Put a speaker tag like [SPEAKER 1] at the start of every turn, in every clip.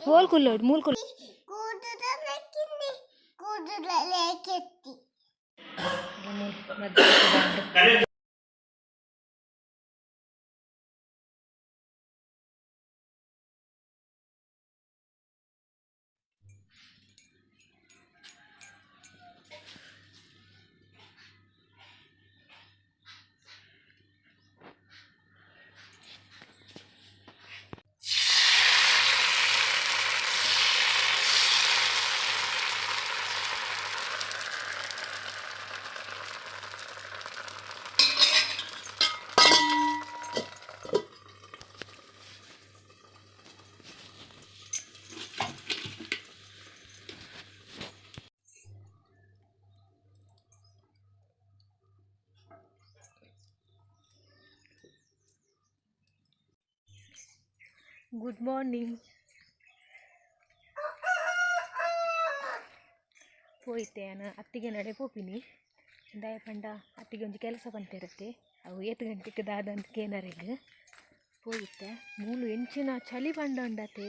[SPEAKER 1] Hole ಕುಲ್ಲೋಡು ಮೂಲ್ ಕುಲ್ good morning. ಹೋಯ್ತೆ ನಾನು ಅತ್ತಿಗೆ ನಡೆ ಪೋಪಿನಿ ದಯ ಪಂಡ ಅತ್ತಿಗೆ ಒಂದು ಕೆಲಸ ಬಂತಿರುತ್ತೆ ಅವು 7 ಗಂಟೆಗೆ ದಾದಂತ ಕೇನರಿಗೆ ಹೋಯ್ತೆ ಮೂಲು ಎಂಚಿನ ಚಳಿ ಪಂಡ ಉಂಡತೆ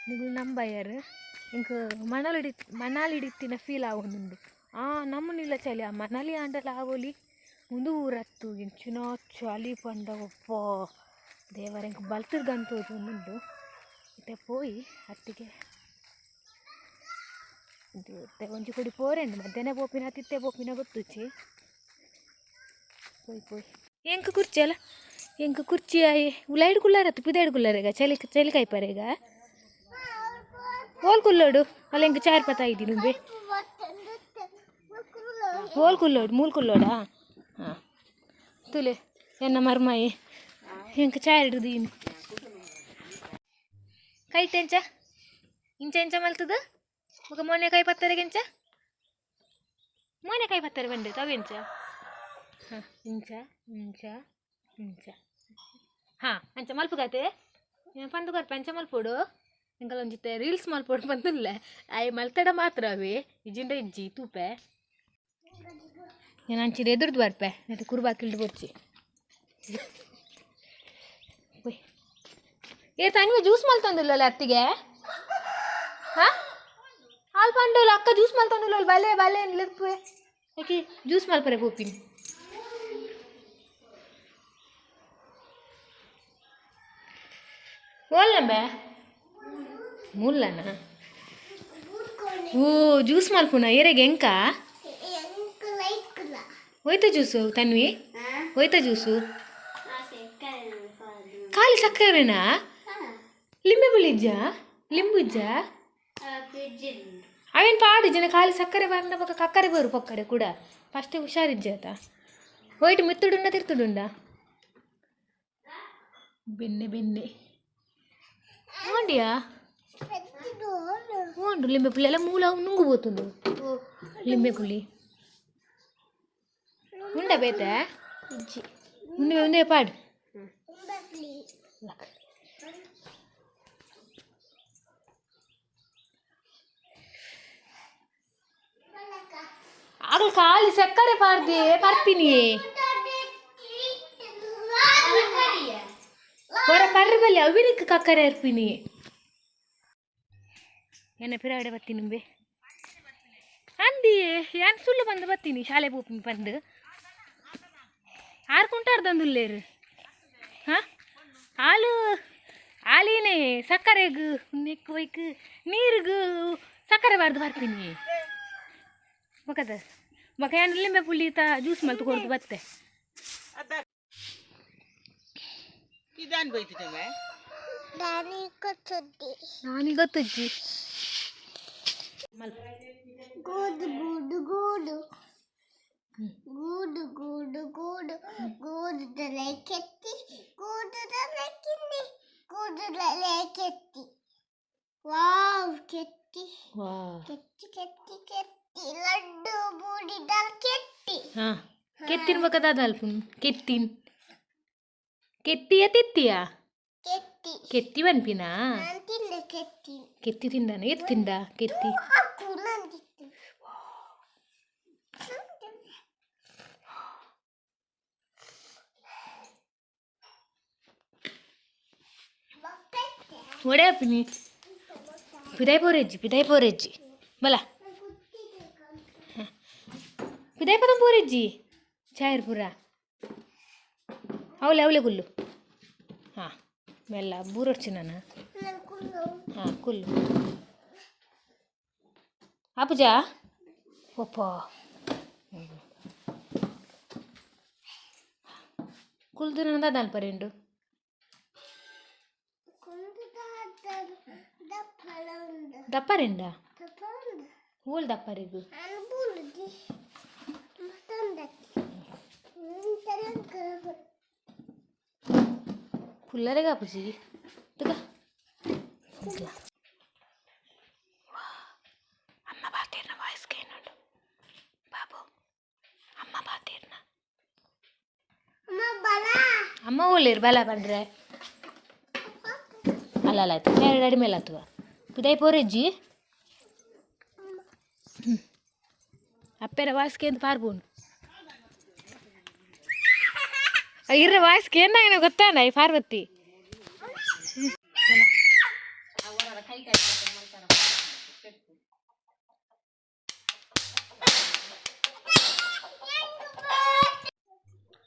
[SPEAKER 1] ನೀವು ನಂಬಯ್ಯರು ಇಂಕ ಮನಾಲಿಡಿತ್ತಿನ ಫೀಲ್ ಆಗೋದುಂಡು ನಮ್ಮನಿಲ್ಲ ಚಳಿ ಆ ಮನಾಲಿ ಆಂಡಲ ಆಗೋಲಿ ಒಂದು ಊರತ್ತು ಎಂಚಿನ ಚಳಿ ಪಂಡ ಒಪ್ಪ ದೇವರ ಇಂಕ ಬಲ್ತಿರ್ಗಂತೋದು ಉಂಡು ಮತ್ತೆ ಪೋಯಿ ಅತ್ತಿಗೆ ಒಂಜಿ ಕೊಡಿ ಪೋರೆಂಡು ಮಧ್ಯಾಹ್ನ ಪೋಪಿನ ತಿತ್ತೆ ಪೋಪಿನ ಗೊತ್ತುಚ್ಚಿ ಪೋಯ್ ಎಂಕ ಕುರ್ಚಿ ಅಲ್ಲ ಎಂಕ ಕುರ್ಚಿ ಉಲಾಯ್ಡು ಕುಳ್ಳಾರತ್ತು ಪಿದಾಯ್ಡು ಕುಳ್ಳಾರೇಗ ಚಳಿ ಕಾಯ್ಪಾರೇಗ ಹೋಲ್ ಕುಲ್ಲೋಡು ಅಲ್ಲ ಎಂಕ ಚಾರ್ ಪತ್ತ ಇದ್ದಿ ನುಂಬೆ ಹೋಲ್ ಕುಲ್ಲೋಡು ಮೂಲ್ ಕುಲ್ಲೋಡಾ ಹಾಂ ತುಲೆ ಎನ್ನ ಮರ್ಮಾಯಿ ಎಂಕ ಚಾರ್ ಹಿಡಿದು ಕೈಟ್ ಎಂಚ ಇಂಚ ಮಲ್ತದ ಮುಖ ಮೊನ್ನೆಕಾಯಿ ಪತ್ತರೆಗೆ ಎಂಚ ಮೊನ್ನೆಕಾಯಿ ಪತ್ತಾರೆ ಬಂದೆ ತವೆಂಚ ಹಾಂ ಇಂಚ ಹಾಂ ಅಂಚ ಮಲ್ಪುಗತೆ ಪಂದು ಕೊರ್ಪೆ ಅಂಚ ಮಲ್ಪೋಡು ಎಂಕಲ್ ಒಂಜಿತ್ತೆ ರೀಲ್ಸ್ ಮಲ್ಪೋಡು ಬಂದಿಲ್ಲ ಆಯ್ ಮಲ್ತಡ ಮಾತ್ರ ಅವೇ ಇಜಿಂಡ ಇಜ್ಜಿ ತೂಪೆ ನಾನು ಅಂಚಿದ ಎದುರ್ದು ಬರ್ಪೆ ಮತ್ತೆ ಕುರುಬಾಕಿಲ್ದು ಬರ್ಚಿ ತನಿಗೆ ಜ್ಯೂಸ್ ಮಲ್ತಂದಿಲ್ಲ ಅತ್ತಿಗೆ ಹಾಂ ಹಾಲು ಪಂಡೋಲ್ಲ ಅಕ್ಕ ಜ್ಯೂಸ್ ಮಲ್ತಂದಿಲ್ಲ ಬಲೆ ನಿಲ್ಲಪ್ಪೆ ಯಾಕೆ ಜ್ಯೂಸ್ ಮಲ್ಪರೆ ಪೋಪಿನಿ ಓಲ್ಲಂಬೆ ಮುಲ್ಲನ ಓ ಜ್ಯೂಸ್ ಮಲ್ಪುನ ಏರೆಗೆ ಎಂಕ ಹೋಯ್ತ ಜ್ಯೂಸು ತನ್ವಿ ಹೋಯ್ತ ಜ್ಯೂಸು ಖಾಲಿ ಸಕ್ಕರೆನಾ ಲಿಂಬೆ ಬುಳಿಜ್ಜ ಲಿಂಬುಜ್ಜ ಅವೇನು ಪಾಡು ಜನ ಖಾಲಿ ಸಕ್ಕರೆ ಬಂದ ಪಕ್ಕ ಕಕ್ಕರೆ ಬರು ಪಕ್ಕಡೆ ಕೂಡ ಫಸ್ಟ್ ಹುಷಾರಿಜ್ಜಾತ ಹೋಯ್ತು ಮಿತ್ತುಡುಂಡ ತಿರ್ತುಡುಂಡ ಬೆನ್ನೆ ನೋಡಿಯಾ ಹೋಂಡು ಲಿಂಬೆ ಪುಳಿ ಎಲ್ಲ ಮೂಲ ನುಂಗು పోతుండు ಲಿಂಬೆ ಪುಳಿ ಉಂಡ ಬೇತ ಇಜ್ಜಿ ಉಂಡೆ ಪಾಡು ಆಗ ಖಾಲಿ ಸಕ್ಕರೆ ಪಾರ್ದೆ ಪರ್ಪಿನಿಯೇ ಹೊರ ಪರ್ರಿ ಬಲ್ಲಿ ಅವಿನಿಕ್ ಕಕ್ಕರೆ ಇರ್ಪಿನಿ ಎನ್ನ ಪಿರಾಡೆ ಬತ್ತೀನಿ ನಿಂಬೆ ಅಂದಿ ಏನು ಸುಳ್ಳು ಬಂದು ಬತ್ತೀನಿ ಶಾಲೆ ಪೋಪಿ ಬಂದು ಆರ್ಕೊಂಟಾರ್ದಂದುಲ್ಲೇರು ಹಾಂ ಹಾಲಿನೇ ಸಕ್ಕರೆಗೂ ನೆಕ್ಕು ಒಯ್ಕು ನೀರಿಗೂ ಸಕ್ಕರೆ ಬಾರ್ದು ಬರ್ತೀನಿ ಮಗದ ಮಗ ಏನು ಲಿಂಬೆ ಪುಳಿ ಜ್ಯೂಸ್ ಮಲ್ತು ಕೊಡ್ದು ಬತ್ತೆ ನಾನೀಗ ಗೊತ್ತಜ್ಜಿ ಗೂಡು ಗೂಡು ಗೂಡು ಗೂಡು ಗೂಡು ಗೂಡು ಗೂಡುದಲೆ ಕೆತ್ತಿ ಗೂಡುದಲೆ ಕಿನ್ನಿ ಗೂಡುದಲೆ ಕೆತ್ತಿ ವಾವ್ ಕೆತ್ತಿ ಕೆತ್ತಿ ಕೆತ್ತಿ ಕೆತ್ತಿ ಲಡ್ಡು ಬೂಡಿದಲ್ ಕೆತ್ತಿ ಹಾಂ ಕೆತ್ತಿನ ಬಕದಾದ ಅಲ್ಪ ಕೆತ್ತಿನ ಕೆತ್ತಿಯ ತೆತ್ತಿಯ ಕೆತ್ತಿ ಕೆತ್ತಿ ಬನ್ಪಿನಾ ತಿಂದ ಕೆತ್ತಿ ಕೆತ್ತಿ ತಿಂದಾನ ಏತ್ ತಿಂದ ಕೆತ್ತಿ ಒಡೆ ಅಪ್ಪಿನಿ ಪಿದಾಯಿ ಪೋರೆಜ್ಜಿ ಬಲ ಪಿದಾಯಿ ಪದಂ ಪೋರೆಜ್ಜಿ ಚಾಯರ್ ಪೂರ ಅವಳೆ ಅವಳೆ ಗುಲ್ಲು ಹಾಂ ಮೆಲ್ಲ ಬೂರೊಡ್ಚಿ ನಾನು ಹಾಂ ಕುಲ್ಲು ಅಪ್ಪುಜಾ ಒಪ್ಪ ಕುಲ್ದು ನನ್ನ ದಾಲ್ಪರೆಂಡು ದಪ್ಪರೆಂಡ ಓಲ್ ದಪ್ಪರಿಗು పుల్లరగా పుసి అమ్మ బాతేర్న వాయిస్కి అయినాడు బాబు అమ్మ బాతేర్న అమ్మ ఊళ్ళేరు బలా పండ్రే ಅಲ್ಲ ಆಯ್ತು ಎರಡು ಅಡಿ ಮೇಲೆ ಆತವ ಪಿದಾಯಿ ಪೋರೆಜ್ಜಿ ಅಪ್ಪೆರ ವಾಸ್ಕೆ ಅಂತ ಪಾರ್ಬೋನು ಇರ್ರ ವಾಸ್ಕೆ ಏನಾಗ ಗೊತ್ತಾನ ಈ ಪಾರ್ವತಿ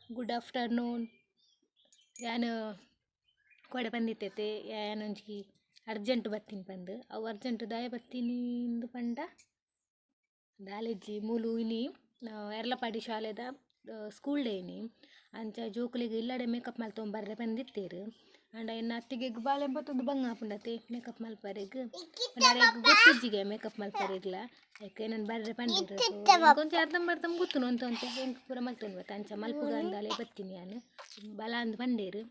[SPEAKER 1] ಗುಡ್ ಆಫ್ಟರ್ನೂನ್ ಯಾನು ಕೊಡೆ ಬಂದಿತ್ತೈತೆ ಏನೊಂಜಿ ಅರ್ಜೆಂಟ್ ಬರ್ತೀನಿ ಬಂದು ಅವು ಅರ್ಜೆಂಟ್ ದಾಯ ಬರ್ತೀನಿ ಇಂದು ಪಂಡ ದಾಲೆಜ್ಜಿ ಮೂಲು ಇನಿ ಎರಲಪಾಡಿ ಶಾಲೆದ ಸ್ಕೂಲ್ ಡೇ ಇನಿ ಅಂಚ ಜೋಕುಲಿಗೆ ಇಲ್ಲಡೆ ಮೇಕಪ್ ಮಲ್ ತೊಗೊಂಬರ್ರೆ ಬಂದಿತ್ತೇರು ಅಂಡ ಇನ್ನು ಅತ್ತಿಗೆ ಬಾಳೆ ಬತ್ತೊಂದು ಬಂಗ ಹಾಪುಂಡತೆ ಮೇಕಪ್ ಮಲ್ಪರೆಗ್ ಗೊತ್ತಿಜ್ಜಿಗೆ ಮೇಕಪ್ ಮಲ್ಪರೆಗ್ಲ ಯಾಕೆ ನಾನು ಬರ್ರೆ ಪಂಡಿರು ಕೊಂಚ ಅರ್ಧಂಬರ್ಧಂ ಗೊತ್ತುನು ಅಂತ ಹೆಂಗೆ ಪೂರ ಮಲ್ತೊಂದು ಬತ್ತ ಅಂಚ ಮಲ್ಪುಗ ಅಂದಾಲೆ ಬರ್ತೀನಿ ನಾನು ಬಲ ಅಂದು ಬಂಡೇರು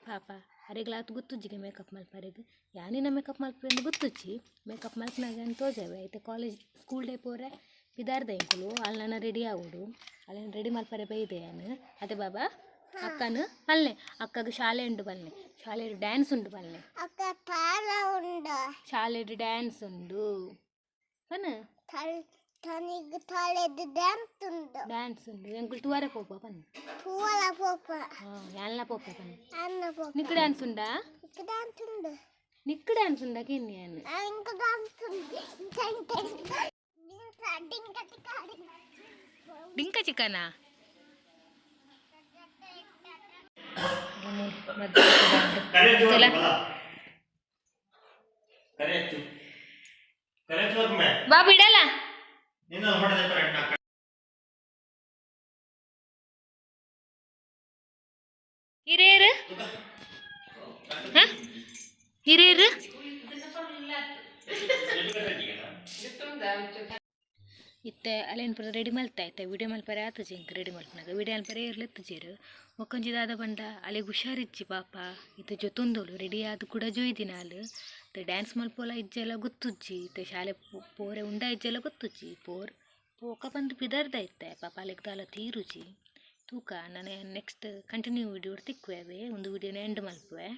[SPEAKER 1] ಪಾಪ ಅರೆಗ್ಲಾತು ಗೊತ್ತುಜ್ಜಿಗೆ ಮೇಕಪ್ ಮಲ್ಪರೆಗ್ ಯಾನಿನ ಮೇಕಪ್ ಮಲ್ಪರೆಂದು ಗೊತ್ತುಚ್ಚಿ ಮೇಕಪ್ ಮಲ್ಪನಾಗ ಅಂತ ತೋಜವೆ ಐತೆ ಕಾಲೇಜ್ ಸ್ಕೂಲ್ ಡೇ ಪೋರೆ ಇದಾರ್ದ ಇಂಕುಲು ಅಲ್ಲನ ರೆಡಿ ಆಗೋಡು ಅಲ್ಲನ ರೆಡಿ ಮಲ್ಪರೆ ಬೈದೆ ನಾನು ಅದೇ ಬಾಬಾ ಅಕ್ಕನು ಬಲ್ಲೆ ಅಕ್ಕಗೆ ಶಾಲೆ ಉಂಡು ಬಲ್ಲೆ ಶಾಲೆ ಡ್ಯಾನ್ಸ್ ಉಂಡು ಬಲ್ಲೆ ಶಾಲೆ ಡ್ಯಾನ್ಸ್ ಉಂಡು ಬನ್ನ ಡ್ಯಾನ್ಸ್ ಉಂಡು ಎಂಕುಲು ಟೂವರೆ ಪೋಪ ಬನ್ನ ಎಲ್ಲ ಪೋಪ ಬನ್ನ ನಿಕ್ಕು ಡ್ಯಾನ್ಸ್ ಉಂಡಾ ನಿಕ್ಕು ಡ್ಯಾನ್ಸ್ ಉಂಡಾ ಕಿನ್ನಿ ಅನ್ನು ಡಿಂಕ ಚಿಕನಾ ಬಾಬು ಇಡಲ್ಲ ಹಿರಿಯರು ಹಿರಿಯರು ಇತ್ತೆ ಅಲ್ಲೇನು ಪುರ ರೆಡಿ ಮಲ್ತಾ ಇತ್ತೆ ವಿಡಿಯೋ ಮಲ್ಪರೆ ಆತು ಜಿಂಕ್ ರೆಡಿ ಮಲ್ಪನಾಗ ವಿಡಿಯೋ ಮಲ್ಪರೆ ಇರ್ಲೆತ್ತು ಜೇರು ಒಕ್ಕೊಂಜಿದಾದ ಬಂಡ ಅಲ್ಲಿಗೆ ಹುಷಾರಿಜ್ಜಿ ಪಾಪ ಇತ್ತೆ ಜೊತೊಂದೋಳು ರೆಡಿ ಆದ ಕೂಡ ಜೊಯ್ದಿ ನಾಲು ಡ್ಯಾನ್ಸ್ ಮಲ್ಪೋಲ ಇಜ್ಜೆಲ್ಲ ಗೊತ್ತುಜ್ಜಿ ಇತ್ತೆ ಶಾಲೆ ಪೋರೆ ಉಂಡ ಇಜ್ಜೆಲ್ಲ ಗೊತ್ತುಜ್ಜಿ ಪೋಕ ಬಂದು ಬಿದರ್ದ ಇತ್ತೆ ಪಾಪ ಅಲ್ಲಿಗೆ ದಾಲ ತೀರುಜಿ ತೂಕ ನಾನು ನೆಕ್ಸ್ಟ್ ಕಂಟಿನ್ಯೂ ವಿಡಿಯೋ ತಿಕ್ಕುವೆ ಒಂದು ವಿಡಿಯೋನ ಎಂಡ್ ಮಲ್ಪುವೆ.